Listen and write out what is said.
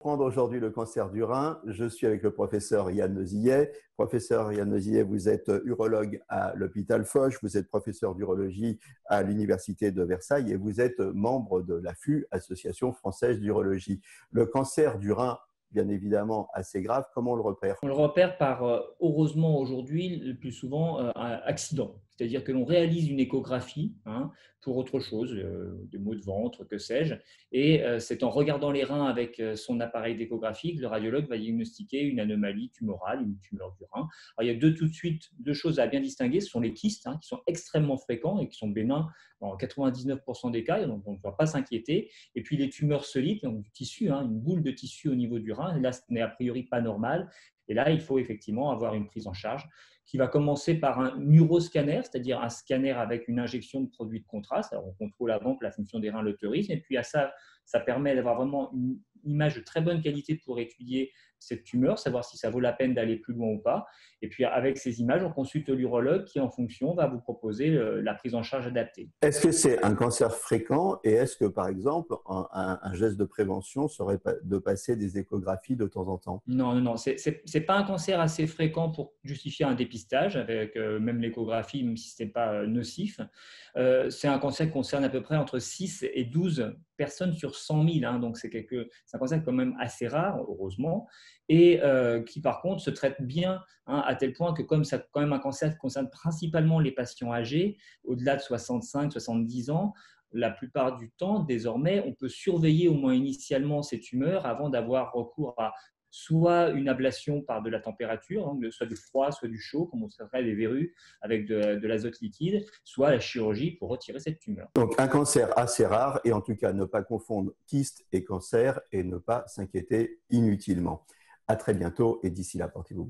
comprendre aujourd'hui le cancer du rein, je suis avec le professeur Yann Nozillet. Professeur Yann Nozillet, vous êtes urologue à l'hôpital Foch, vous êtes professeur d'urologie à l'université de Versailles et vous êtes membre de l'AFU, Association française d'urologie. Le cancer du rein, bien évidemment assez grave, comment on le repère? On le repère par, heureusement aujourd'hui, le plus souvent, un accident. C'est-à-dire que l'on réalise une échographie pour autre chose, des maux de ventre, que sais-je. Et c'est en regardant les reins avec son appareil d'échographie que le radiologue va diagnostiquer une anomalie tumorale, une tumeur du rein. Alors, il y a tout de suite deux choses à bien distinguer. Ce sont les kystes qui sont extrêmement fréquents et qui sont bénins dans 99% des cas, donc on ne doit pas s'inquiéter. Et puis les tumeurs solides, donc du tissu, une boule de tissu au niveau du rein, là, ce n'est a priori pas normal. Et là, il faut effectivement avoir une prise en charge qui va commencer par un uroscanner, c'est-à-dire un scanner avec une injection de produits de contraste. Alors, on contrôle avant que la fonction des reins l'autorise. Et puis, à ça, ça permet d'avoir vraiment une image de très bonne qualité pour étudier cette tumeur, savoir si ça vaut la peine d'aller plus loin ou pas. Et puis, avec ces images, on consulte l'urologue qui, en fonction, va vous proposer la prise en charge adaptée. Est-ce que c'est un cancer fréquent et est-ce que, par exemple, un geste de prévention serait de passer des échographies de temps en temps? Non, non, non, c'est pas un cancer assez fréquent pour justifier un dépistage avec même l'échographie, même si ce n'est pas nocif. C'est un cancer qui concerne à peu près entre 6 et 12 personnes sur 100 000, donc c'est un cancer quand même assez rare, heureusement, et qui par contre se traite bien, à tel point que comme c'est quand même un cancer qui concerne principalement les patients âgés, au-delà de 65-70 ans, la plupart du temps, désormais, on peut surveiller au moins initialement ces tumeurs avant d'avoir recours à soit une ablation par de la température, soit du froid, soit du chaud, comme on traiterait des verrues avec de l'azote liquide, soit la chirurgie pour retirer cette tumeur. Donc, un cancer assez rare et en tout cas, ne pas confondre kyste et cancer et ne pas s'inquiéter inutilement. À très bientôt et d'ici là, portez-vous bien.